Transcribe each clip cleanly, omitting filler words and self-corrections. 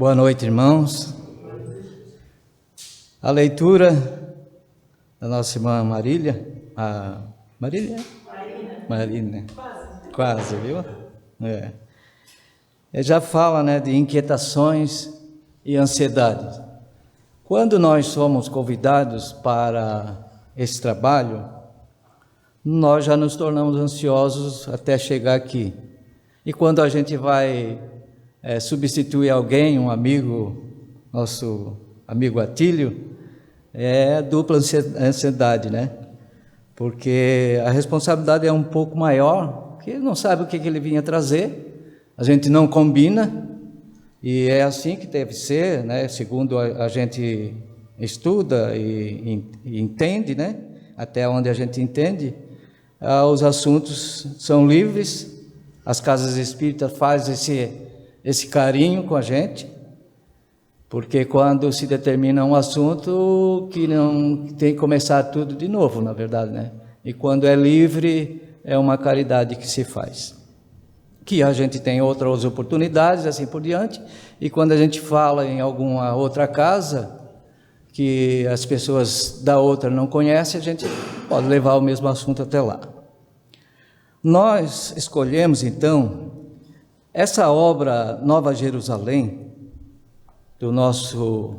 Boa noite, irmãos. A leitura da nossa irmã Marília, Marina, quase, viu? Já fala, de inquietações e ansiedades. Quando nós somos convidados para esse trabalho, nós já nos tornamos ansiosos até chegar aqui. E quando a gente vai substituir alguém, um amigo, nosso amigo Atílio, é dupla ansiedade, Porque a responsabilidade é um pouco maior, porque ele não sabe o que ele vinha trazer, a gente não combina, e é assim que deve ser, Segundo a gente estuda e entende, Até onde a gente entende, os assuntos são livres, as casas espíritas fazem esse carinho com a gente, porque quando se determina um assunto que não tem que começar tudo de novo, na verdade, E quando é livre, é uma caridade que se faz. Que a gente tem outras oportunidades, assim por diante, e quando a gente fala em alguma outra casa, que as pessoas da outra não conhecem, a gente pode levar o mesmo assunto até lá. Nós escolhemos, então, essa obra Nova Jerusalém, do nosso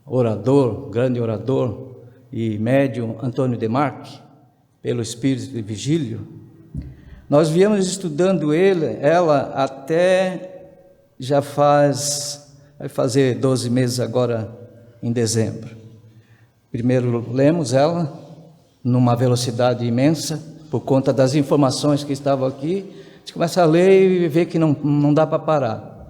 orador, grande orador e médium Antônio Demarque, pelo Espírito de Vigílio, nós viemos estudando ela até vai fazer 12 meses agora em dezembro. Primeiro lemos ela numa velocidade imensa, por conta das informações que estavam aqui. A gente começa a ler e vê que não dá para parar.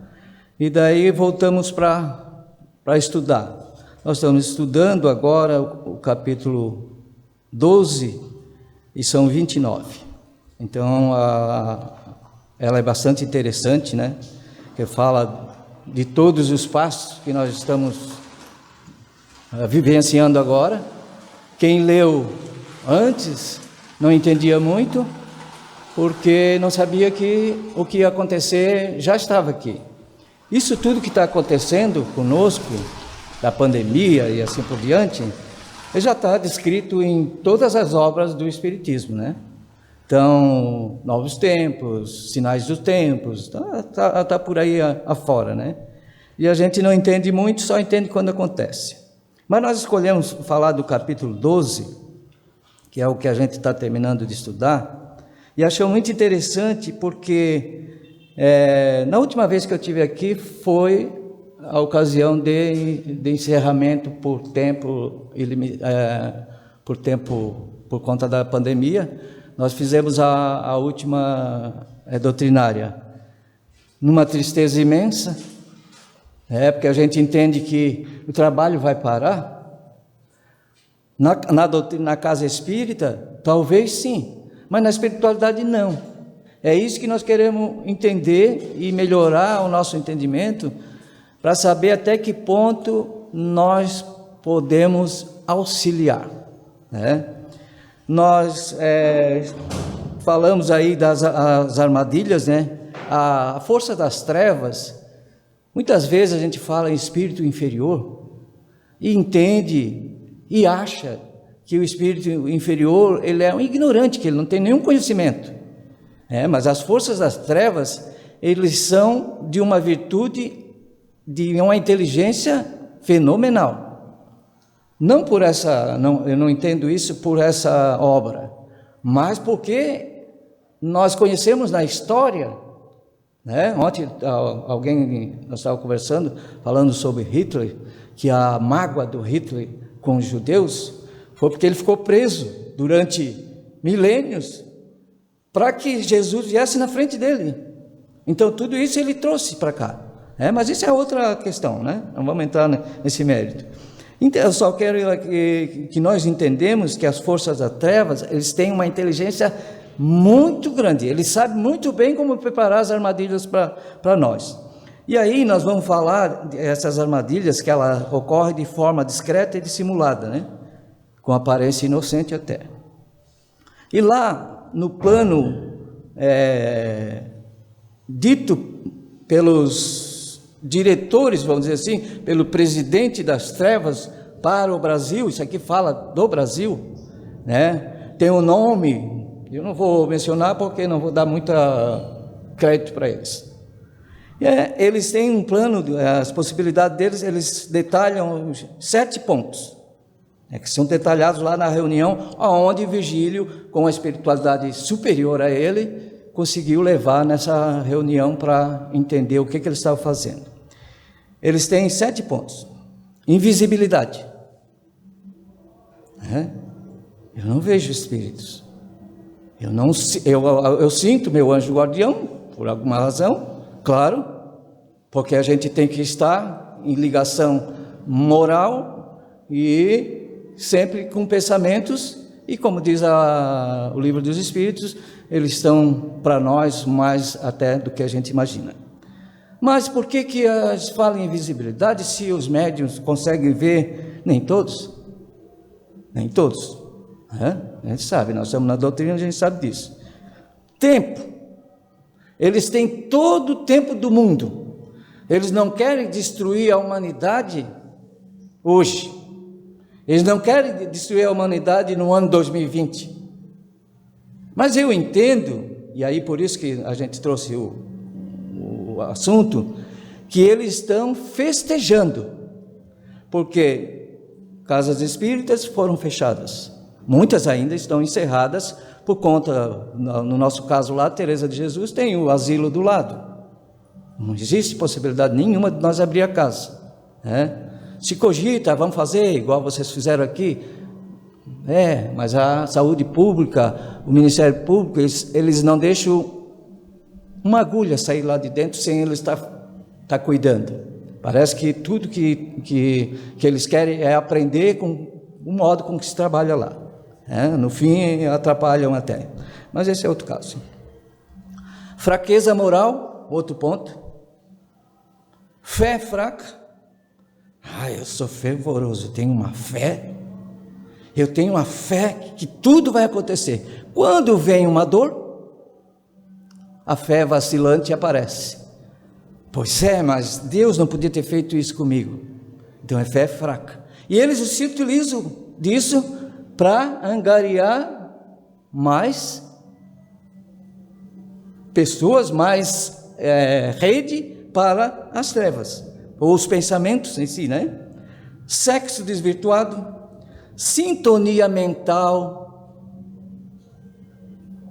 E daí voltamos para estudar. Nós estamos estudando agora o capítulo 12 e são 29. Então, ela é bastante interessante, Que fala de todos os passos que nós estamos vivenciando agora. Quem leu antes não entendia muito, porque não sabia que o que ia acontecer já estava aqui. Isso tudo que está acontecendo conosco, da pandemia e assim por diante, já está descrito em todas as obras do Espiritismo, Então, novos tempos, sinais dos tempos, está por aí afora, E a gente não entende muito, só entende quando acontece. Mas nós escolhemos falar do capítulo 12, que é o que a gente está terminando de estudar, e achei muito interessante porque na última vez que eu estive aqui foi a ocasião de encerramento por conta da pandemia. Nós fizemos a última doutrinária numa tristeza imensa, porque a gente entende que o trabalho vai parar. Na casa espírita, talvez sim, mas na espiritualidade não. É isso que nós queremos entender e melhorar o nosso entendimento, para saber até que ponto nós podemos auxiliar. Nós falamos aí das armadilhas, A força das trevas, muitas vezes a gente fala em espírito inferior e entende e acha que o espírito inferior ele é um ignorante, que ele não tem nenhum conhecimento. Mas as forças das trevas, eles são de uma virtude, de uma inteligência fenomenal. Não por eu não entendo isso por essa obra, mas porque nós conhecemos na história, Ontem nós estávamos conversando, falando sobre Hitler, que a mágoa do Hitler com os judeus foi porque ele ficou preso durante milênios para que Jesus viesse na frente dele. Então tudo isso ele trouxe para cá, mas isso é outra questão, não vamos entrar nesse mérito. Então eu só quero que nós entendemos que as forças das trevas, eles têm uma inteligência muito grande, eles sabem muito bem como preparar as armadilhas para nós. E aí nós vamos falar dessas armadilhas que ela ocorre de forma discreta e dissimulada, com aparência inocente até. E lá no plano dito pelos diretores, vamos dizer assim, pelo presidente das trevas para o Brasil. Isso aqui fala do Brasil, né? Tem um nome, eu não vou mencionar porque não vou dar muita crédito para eles. Eles têm um plano, as possibilidades deles, eles detalham 7 pontos, que são detalhados lá na reunião, onde Virgílio, com a espiritualidade superior a ele, conseguiu levar nessa reunião para entender o que eles estavam fazendo. Eles têm 7 pontos. Invisibilidade. Eu não vejo espíritos. Eu sinto meu anjo guardião, por alguma razão, claro, porque a gente tem que estar em ligação moral e sempre com pensamentos, e como diz o livro dos Espíritos, eles estão para nós mais até do que a gente imagina. Mas por que eles falam em invisibilidade se os médiuns conseguem ver? Nem todos. Nem todos. A gente sabe, nós estamos na doutrina, a gente sabe disso. Tempo. Eles têm todo o tempo do mundo. Eles não querem destruir a humanidade hoje. Eles não querem destruir a humanidade no ano 2020. Mas eu entendo, e aí por isso que a gente trouxe o assunto, que eles estão festejando, porque casas espíritas foram fechadas. Muitas ainda estão encerradas por conta, no nosso caso lá, Teresa de Jesus tem o asilo do lado. Não existe possibilidade nenhuma de nós abrir a casa. Se cogita, vamos fazer igual vocês fizeram aqui. Mas a saúde pública, o Ministério Público, eles não deixam uma agulha sair lá de dentro sem eles estar cuidando. Parece que tudo que eles querem é aprender com o modo com que se trabalha lá. No fim, atrapalham até. Mas esse é outro caso. Fraqueza moral, outro ponto. Fé fraca. Eu sou fervoroso, tenho uma fé. Eu tenho uma fé que tudo vai acontecer. Quando vem uma dor, a fé vacilante aparece. Pois mas Deus não podia ter feito isso comigo. Então é fé fraca. E eles se utilizam disso para angariar mais pessoas, mais rede para as trevas, ou os pensamentos em si, Sexo desvirtuado, sintonia mental,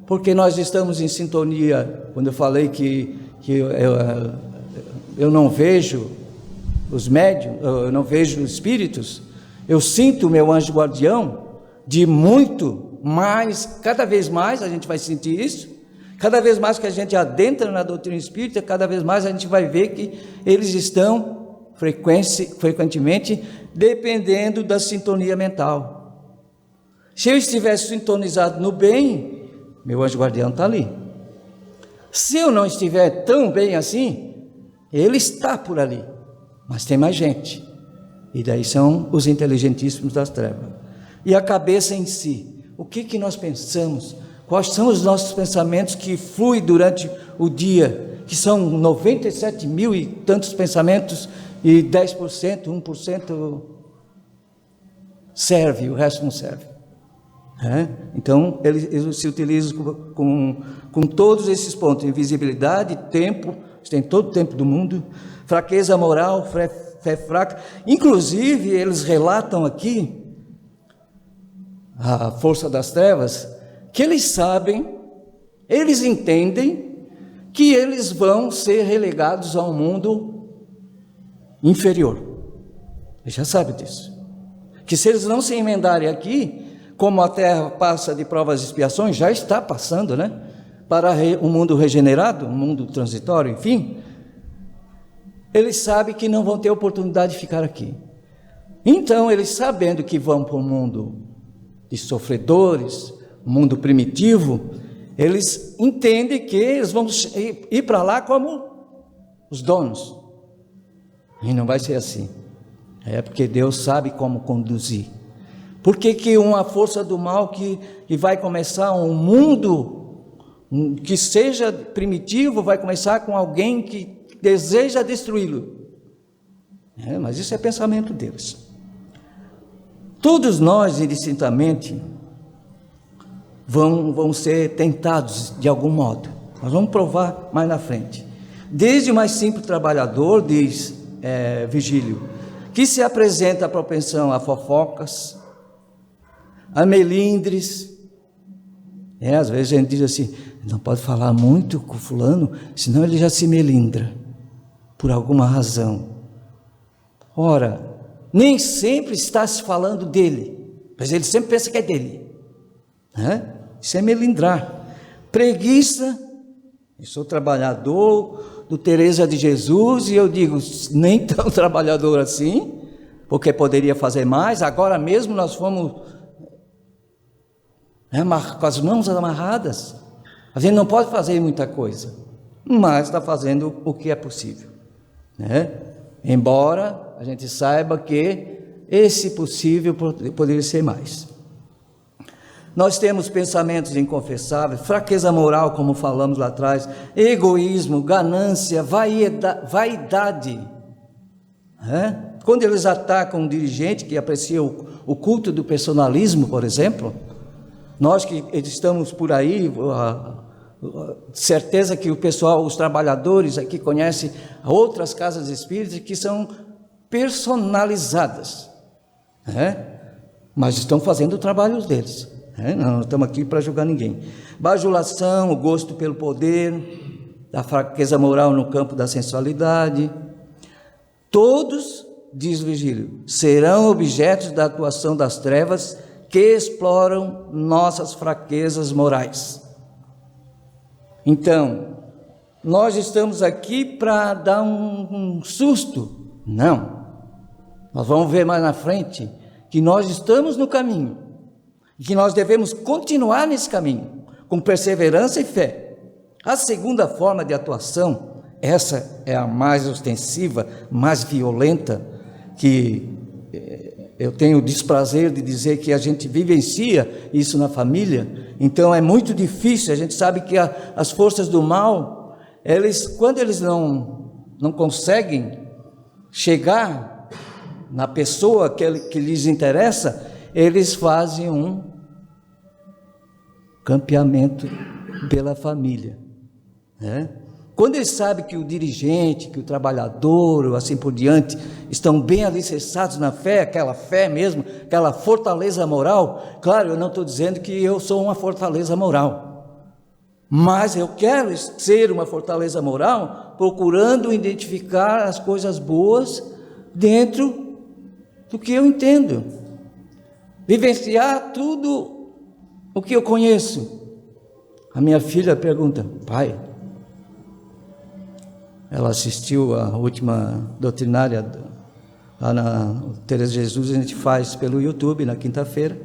porque nós estamos em sintonia. Quando eu falei que eu não vejo os médiuns, eu não vejo os espíritos, eu sinto o meu anjo guardião, de muito mais, cada vez mais a gente vai sentir isso, cada vez mais que a gente adentra na doutrina espírita, cada vez mais a gente vai ver que eles estão frequentemente dependendo da sintonia mental. Se eu estivesse sintonizado no bem, meu anjo guardião está ali. Se eu não estiver tão bem assim, ele está por ali, mas tem mais gente, e daí são os inteligentíssimos das trevas. E a cabeça em si, o que nós pensamos? Quais são os nossos pensamentos que fluem durante o dia? Que são 97 mil e tantos pensamentos, e 10%, 1% serve, o resto não serve. Então, eles se utilizam com todos esses pontos: invisibilidade, tempo, eles têm todo o tempo do mundo, fraqueza moral, fé fraca. Inclusive, eles relatam aqui, a força das trevas, que eles sabem, eles entendem que eles vão ser relegados a um mundo inferior. Eles já sabem disso. Que se eles não se emendarem aqui, como a Terra passa de provas e expiações, já está passando, para um mundo regenerado, um mundo transitório, enfim, eles sabem que não vão ter oportunidade de ficar aqui. Então, eles sabendo que vão para um mundo de sofredores, mundo primitivo, eles entendem que eles vão ir para lá como os donos. E não vai ser assim. Porque Deus sabe como conduzir. Por que uma força do mal que vai começar um mundo que seja primitivo, vai começar com alguém que deseja destruí-lo? Mas isso é pensamento deles. Todos nós, indistintamente, vão ser tentados de algum modo. Nós vamos provar mais na frente. Desde o mais simples trabalhador, diz Virgílio, que se apresenta a propensão a fofocas, a melindres. Às vezes a gente diz assim, não pode falar muito com fulano, senão ele já se melindra, por alguma razão. Ora, nem sempre está se falando dele, mas ele sempre pensa que é dele. Isso é melindrar. Preguiça, eu sou trabalhador do Teresa de Jesus, e eu digo, nem tão trabalhador assim, porque poderia fazer mais. Agora mesmo nós fomos com as mãos amarradas. A gente não pode fazer muita coisa, mas está fazendo o que é possível, embora a gente saiba que esse possível poderia ser mais. Nós temos pensamentos inconfessáveis, fraqueza moral, como falamos lá atrás, egoísmo, ganância, vaidade. Quando eles atacam um dirigente que aprecia o culto do personalismo, por exemplo, nós que estamos por aí, certeza que o pessoal, os trabalhadores aqui conhecem outras casas espíritas que são personalizadas, mas estão fazendo o trabalho deles. Não estamos aqui para julgar ninguém. Bajulação, o gosto pelo poder, a fraqueza moral no campo da sensualidade. Todos, diz Virgílio, serão objetos da atuação das trevas que exploram nossas fraquezas morais. Então, nós estamos aqui para dar um susto? Não. Nós vamos ver mais na frente que nós estamos no caminho e que nós devemos continuar nesse caminho, com perseverança e fé. A segunda forma de atuação, essa é a mais ostensiva, mais violenta, que eu tenho o desprazer de dizer que a gente vivencia isso na família. Então é muito difícil. A gente sabe que as forças do mal, quando eles não conseguem chegar na pessoa que lhes interessa, eles fazem um campeamento pela família, Quando eles sabem que o dirigente, que o trabalhador, assim por diante, estão bem alicerçados na fé, aquela fé mesmo, aquela fortaleza moral. Claro, eu não estou dizendo que eu sou uma fortaleza moral, mas eu quero ser uma fortaleza moral, procurando identificar as coisas boas dentro do que eu entendo, vivenciar tudo o que eu conheço. A minha filha pergunta, pai, ela assistiu a última doutrinária lá na Teresa de Jesus, a gente faz pelo YouTube na quinta-feira,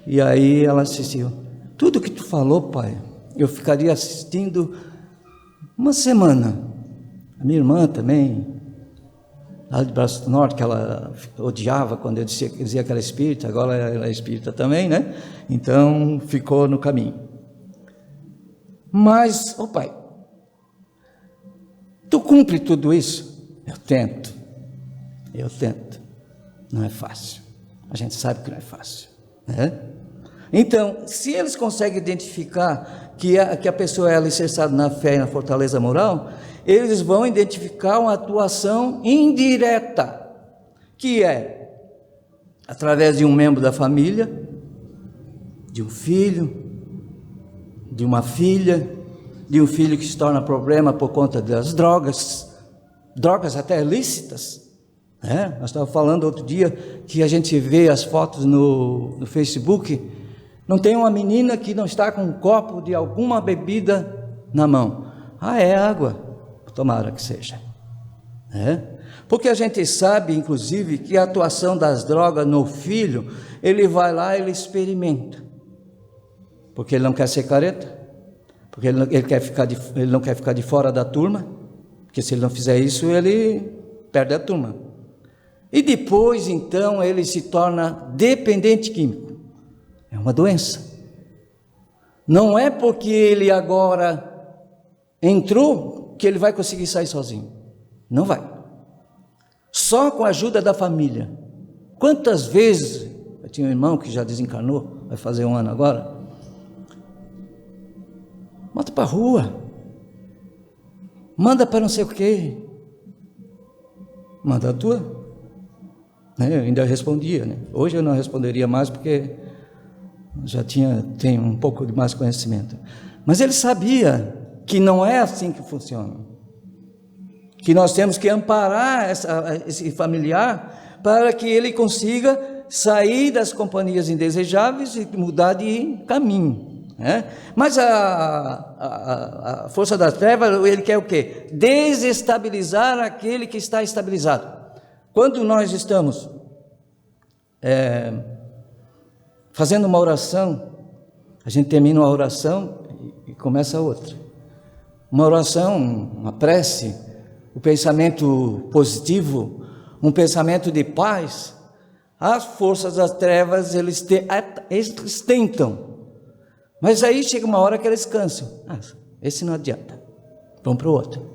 e aí ela assistiu. Tudo que tu falou, pai, eu ficaria assistindo uma semana. A minha irmã também, lá de Braço do Norte, que ela odiava quando eu dizia que era espírita, agora ela é espírita também, Então ficou no caminho. Mas, pai, tu cumpre tudo isso? Eu tento. Não é fácil. A gente sabe que não é fácil, Então, se eles conseguem identificar que a pessoa é alicerçada na fé e na fortaleza moral, eles vão identificar uma atuação indireta, que é através de um membro da família, de um filho, de uma filha, de um filho que se torna problema por conta das drogas até ilícitas, Nós estávamos falando outro dia que a gente vê as fotos no Facebook, não tem uma menina que não está com um copo de alguma bebida na mão. É água, tomara que seja, Porque a gente sabe, inclusive, que a atuação das drogas no filho, ele vai lá, ele experimenta, porque ele não quer ser careta, porque ele não quer ficar de fora da turma, porque se ele não fizer isso, ele perde a turma. E depois, então, ele se torna dependente químico. É uma doença. Não é porque ele agora entrou que ele vai conseguir sair sozinho. Não vai. só com a ajuda da família. Quantas vezes, eu tinha um irmão que já desencarnou, vai fazer 1 ano agora, manda para a rua, manda para não sei o quê, manda a tua. Eu ainda respondia, né? Hoje eu não responderia mais porque já tenho um pouco de mais conhecimento. Mas ele sabia que não é assim que funciona, que nós temos que amparar esse familiar para que ele consiga sair das companhias indesejáveis e mudar de caminho, né? Mas a força das trevas, ele quer o quê? Desestabilizar aquele que está estabilizado. Quando nós estamos fazendo uma oração, a gente termina uma oração e começa outra. Uma oração, uma prece, o pensamento positivo, um pensamento de paz, as forças das trevas, eles tentam. Mas aí chega uma hora que eles cansam. Esse não adianta, vamos para o outro.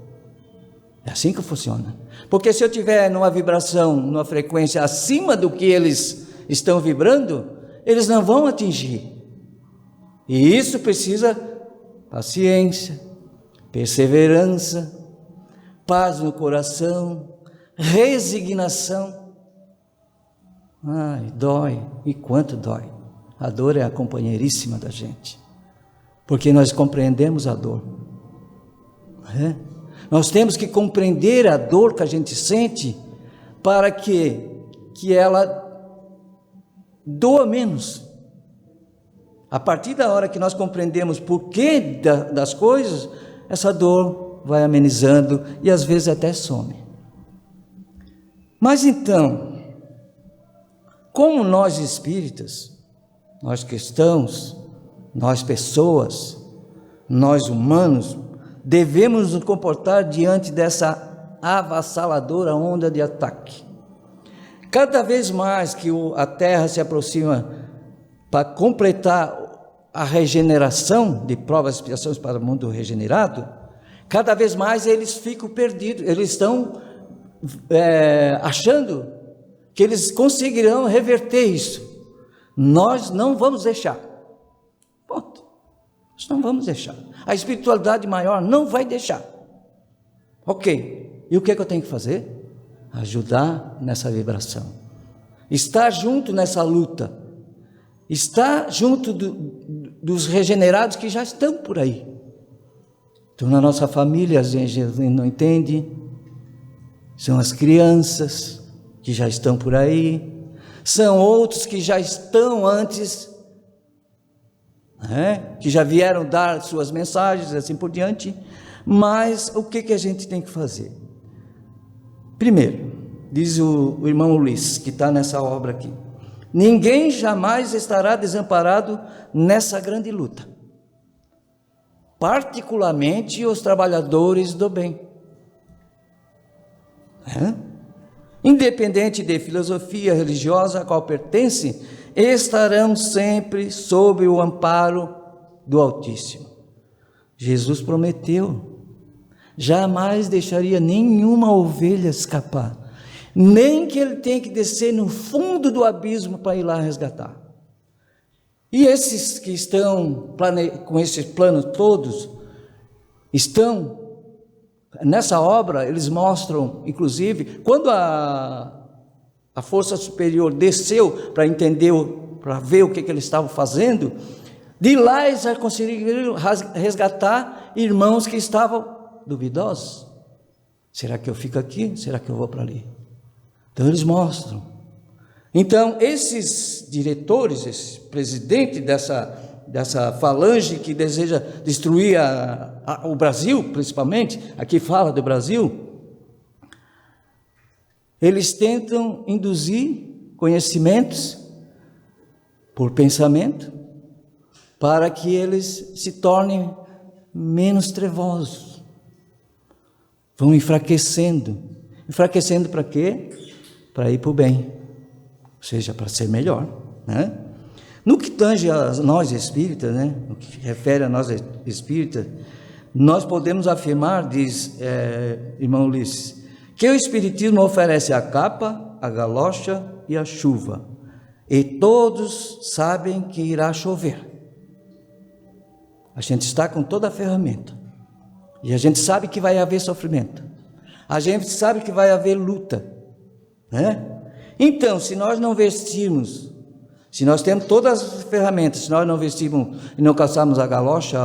É assim que funciona. Porque se eu estiver numa vibração, numa frequência acima do que eles estão vibrando, eles não vão atingir. E isso precisa paciência, perseverança, paz no coração, resignação. Dói, e quanto dói. A dor é a companheiríssima da gente, porque nós compreendemos a dor. Nós temos que compreender a dor que a gente sente para que ela doa menos. A partir da hora que nós compreendemos porquê das coisas, essa dor vai amenizando e às vezes até some. Mas então, como nós espíritas, nós cristãos, nós pessoas, nós humanos, devemos nos comportar diante dessa avassaladora onda de ataque. Cada vez mais que a Terra se aproxima para completar a regeneração de provas e expiações para o mundo regenerado, cada vez mais eles ficam perdidos, eles estão achando que eles conseguirão reverter isso. Nós não vamos deixar. Ponto. Nós não vamos deixar. A espiritualidade maior não vai deixar. Ok. E o que é que eu tenho que fazer? Ajudar nessa vibração. Estar junto nessa luta. Estar junto dos regenerados que já estão por aí. Então, na nossa família, a gente não entende. São as crianças que já estão por aí. São outros que já estão antes, que já vieram dar suas mensagens, assim por diante. Mas o que a gente tem que fazer? Primeiro, diz o irmão Luiz, que está nessa obra aqui: ninguém jamais estará desamparado nessa grande luta, particularmente os trabalhadores do bem. Independente de filosofia religiosa a qual pertence, estarão sempre sob o amparo do Altíssimo. Jesus prometeu, jamais deixaria nenhuma ovelha escapar, nem que ele tenha que descer no fundo do abismo para ir lá resgatar. E esses que estão com esses planos todos, estão nessa obra. Eles mostram, inclusive, quando a força superior desceu para entender, para ver o que eles estavam fazendo, de lá eles conseguiram resgatar irmãos que estavam duvidosos. Será que eu fico aqui? Será que eu vou para ali? Então eles mostram. Então esses diretores, esse presidente dessa falange que deseja destruir o Brasil, principalmente, aqui fala do Brasil, eles tentam induzir conhecimentos por pensamento, para que eles se tornem menos trevosos. Vão enfraquecendo. Enfraquecendo para quê? Para ir para o bem, ou seja, para ser melhor, né? No que tange a nós espíritas, né? No que refere a nós espíritas, nós podemos afirmar, diz irmão Ulisses, que o Espiritismo oferece a capa, a galocha e a chuva, e todos sabem que irá chover. A gente está com toda a ferramenta, e a gente sabe que vai haver sofrimento, a gente sabe que vai haver luta, né? Então, se nós não vestirmos, se nós temos todas as ferramentas, se nós não vestirmos e não calçarmos a galocha,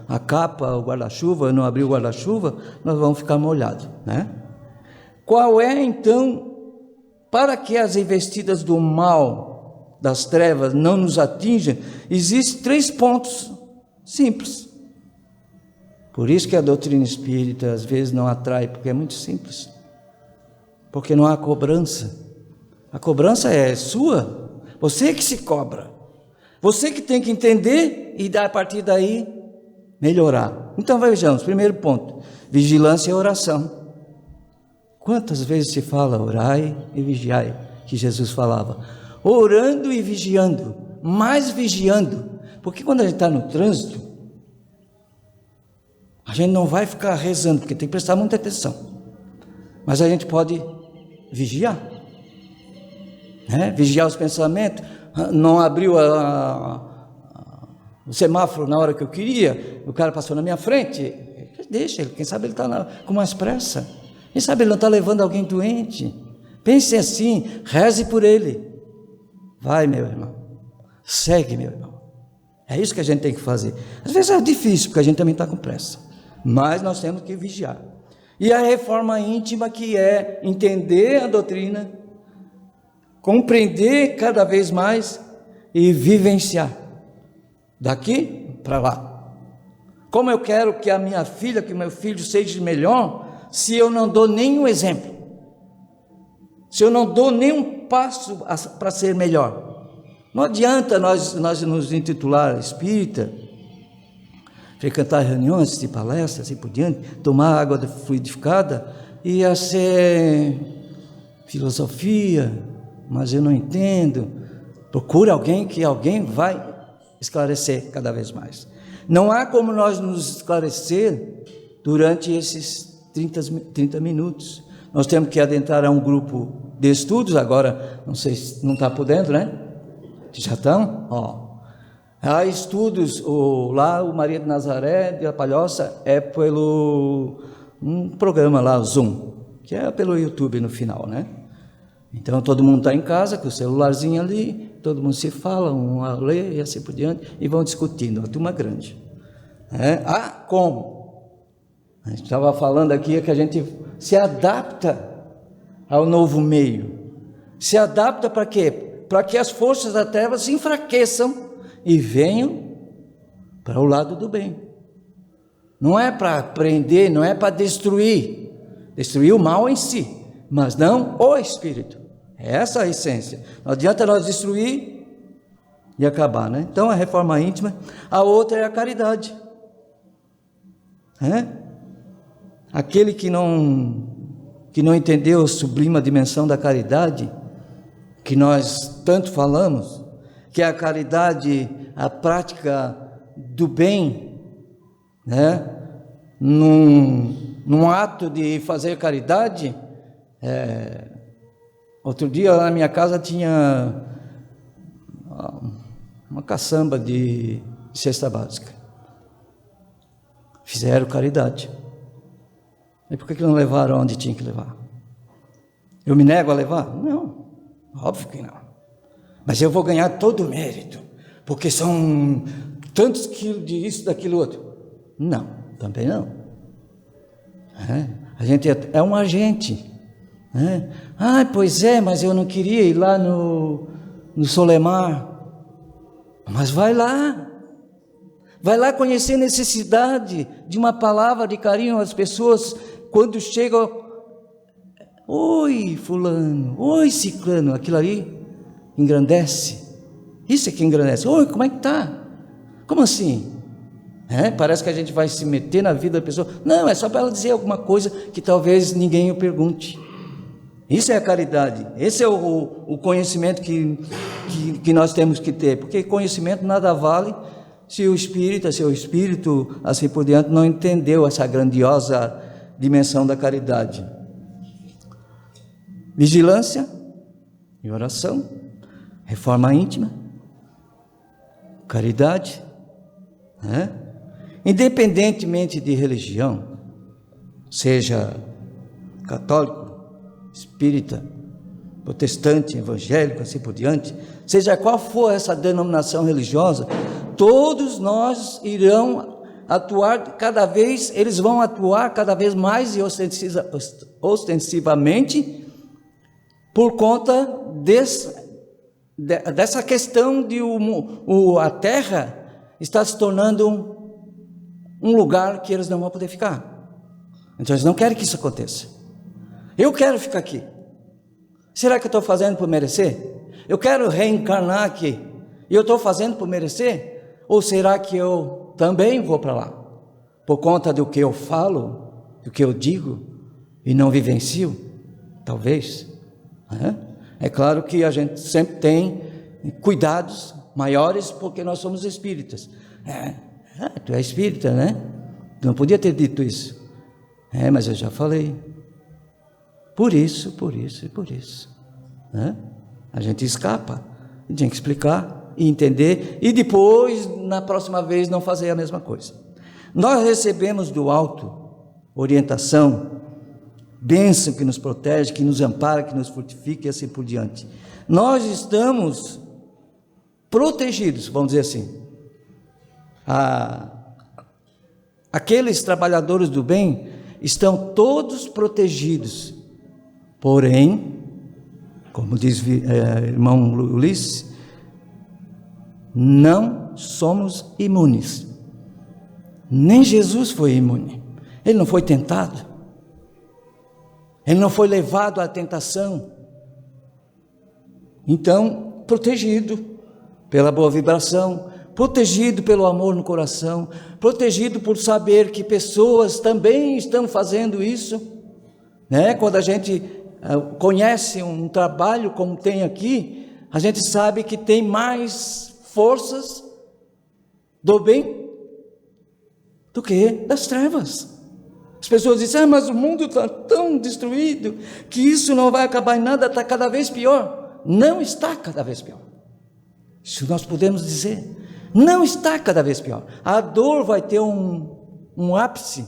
a capa, o guarda-chuva, não abrir o guarda-chuva, nós vamos ficar molhados, né? Qual é, então, para que as investidas do mal, das trevas, não nos atinjam? Existem 3 pontos simples. Por isso que a doutrina espírita, às vezes, não atrai, porque é muito simples. Porque não há cobrança. A cobrança é sua. Você que se cobra. Você que tem que entender e, a partir daí, melhorar. Então, vejamos, primeiro ponto, vigilância e oração. Quantas vezes se fala orai e vigiai, que Jesus falava? Orando e vigiando, mais vigiando, porque quando a gente está no trânsito, a gente não vai ficar rezando, porque tem que prestar muita atenção, mas a gente pode vigiar, né? Vigiar os pensamentos. Não abriu o semáforo na hora que eu queria, o cara passou na minha frente, deixa ele, quem sabe ele está com mais pressa. Quem sabe ele não está levando alguém doente? Pense assim, reze por ele. Vai, meu irmão, segue, meu irmão. É isso que a gente tem que fazer. Às vezes é difícil, porque a gente também está com pressa, mas nós temos que vigiar. E a reforma íntima, que é entender a doutrina, compreender cada vez mais e vivenciar, daqui para lá. Como eu quero que a minha filha, que o meu filho seja melhor, se eu não dou nenhum exemplo, se eu não dou nenhum passo para ser melhor? Não adianta nós nos intitular espírita, frequentar reuniões, assistir palestras, assim por diante, tomar água fluidificada, e a ser filosofia, mas eu não entendo. Procure alguém, que alguém vai esclarecer cada vez mais. Não há como nós nos esclarecer durante esses 30 minutos. Nós temos que adentrar a um grupo de estudos. Agora, não sei se não está podendo, né? Já estão? Há estudos, lá o Maria de Nazaré de La Palhoça é pelo um programa lá, o Zoom, que é pelo YouTube no final, né? Então todo mundo está em casa com o celularzinho ali, todo mundo se fala, um lê e assim por diante, e vão discutindo, uma turma grande. Como? A gente estava falando aqui que a gente se adapta ao novo meio. Se adapta para quê? Para que as forças da treva se enfraqueçam e venham para o lado do bem. Não é para prender, não é para destruir o mal em si, mas não o espírito. É essa a essência. Não adianta nós destruir e acabar, né? Então a reforma íntima. A outra é a caridade. Aquele que não entendeu a sublime dimensão da caridade, que nós tanto falamos, que é a caridade, a prática do bem, né? Num ato de fazer caridade. Outro dia lá na minha casa tinha uma caçamba de cesta básica. Fizeram caridade. E por que não levaram onde tinha que levar? Eu me nego a levar? Não, óbvio que não. Mas eu vou ganhar todo o mérito, porque são tantos quilos de isso, daquilo outro. Não, também não. A gente é um agente. Pois é, mas eu não queria ir lá no Solemar. Mas vai lá conhecer a necessidade de uma palavra de carinho às pessoas, quando chegam, oi fulano, oi ciclano, aquilo ali engrandece. Isso é que engrandece. Oi, como é que está? Como assim? Parece que a gente vai se meter na vida da pessoa. Não, é só para ela dizer alguma coisa que talvez ninguém o pergunte. Isso é a caridade. Esse é o conhecimento que nós temos que ter, porque conhecimento nada vale se o espírito, assim por diante, não entendeu essa grandiosa dimensão da caridade. vigilância e oração, reforma íntima, caridade, né? Independentemente de religião, seja católico, espírita, protestante, evangélico, assim por diante, seja qual for essa denominação religiosa, todos nós irão atuar eles vão atuar cada vez mais e ostensivamente por conta dessa questão de a terra está se tornando um lugar que eles não vão poder ficar. Então eles não querem que isso aconteça. Eu quero ficar aqui. Será que eu estou fazendo por merecer? Eu quero reencarnar aqui e eu estou fazendo por merecer? Ou será que eu também vou para lá? Por conta do que eu falo, do que eu digo e não vivencio? Talvez. É claro que a gente sempre tem cuidados maiores porque nós somos espíritas. Tu é espírita, né? Tu não podia ter dito isso. Mas eu já falei. Por isso. A gente escapa. A gente tem que explicar e entender. E depois, na próxima vez, não fazer a mesma coisa. Nós recebemos do alto orientação, bênção que nos protege, que nos ampara, que nos fortifica e assim por diante. Nós estamos protegidos, vamos dizer assim. Aqueles trabalhadores do bem estão todos protegidos, porém, como diz irmão Ulisses, não somos imunes. Nem Jesus foi imune. Ele não foi tentado, ele não foi levado à tentação. Então, protegido pela boa vibração, protegido pelo amor no coração, protegido por saber que pessoas também estão fazendo isso, né? Quando a gente conhece um trabalho como tem aqui, a gente sabe que tem mais forças do bem do que das trevas. As pessoas dizem, mas o mundo está tão destruído, que isso não vai acabar em nada, está cada vez pior. Não está cada vez pior. Isso nós podemos dizer. Não está cada vez pior. A dor vai ter um ápice,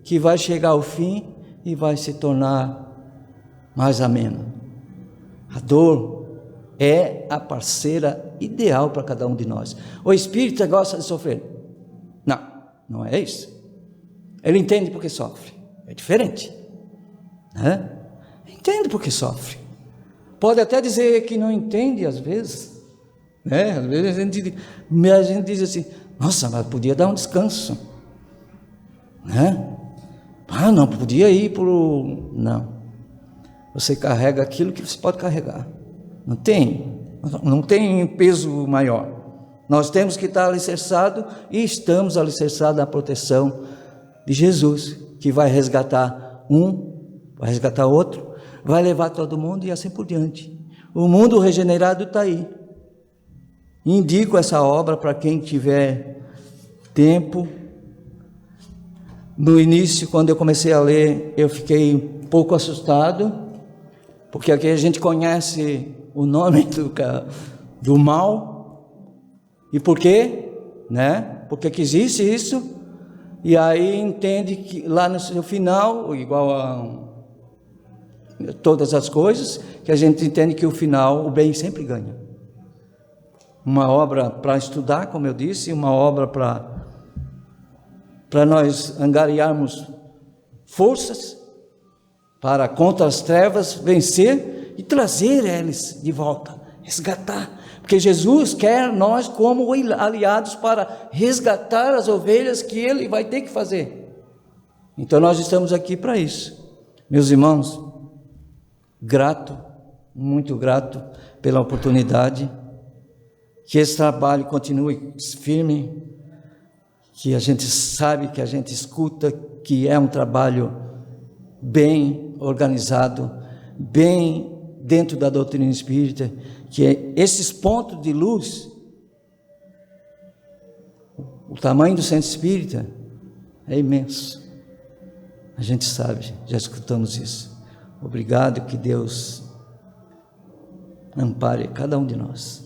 que vai chegar ao fim e vai se tornar mais ameno. A dor é a parceira ideal para cada um de nós. O espírita gosta de sofrer? Não, não é isso. Ele entende porque sofre. É diferente, né? Entende porque sofre. Pode até dizer que não entende às vezes, né? Às vezes a gente diz assim, nossa, mas podia dar um descanso, né? Não podia ir para o... Não, você carrega aquilo que você pode carregar, não tem peso maior. Nós temos que estar alicerçados, e estamos alicerçados na proteção de Jesus, que vai resgatar vai resgatar outro, vai levar todo mundo e assim por diante. O mundo regenerado está aí. Indico essa obra para quem tiver tempo. No início, quando eu comecei a ler, eu fiquei um pouco assustado, porque aqui a gente conhece o nome do mal. E por quê? Né? Porque que existe isso? E aí entende que lá no seu final, igual a todas as coisas, que a gente entende que o final, o bem sempre ganha. Uma obra para estudar, como eu disse, uma obra para nós angariarmos forças para contra as trevas vencer e trazer eles de volta, resgatar. Porque Jesus quer nós como aliados para resgatar as ovelhas que Ele vai ter que fazer. Então nós estamos aqui para isso. Meus irmãos, muito grato pela oportunidade, que esse trabalho continue firme, que a gente sabe, que a gente escuta, que é um trabalho bem organizado, bem dentro da doutrina espírita, que esses pontos de luz, o tamanho do centro espírita é imenso. A gente sabe, já escutamos isso. Obrigado, que Deus ampare cada um de nós.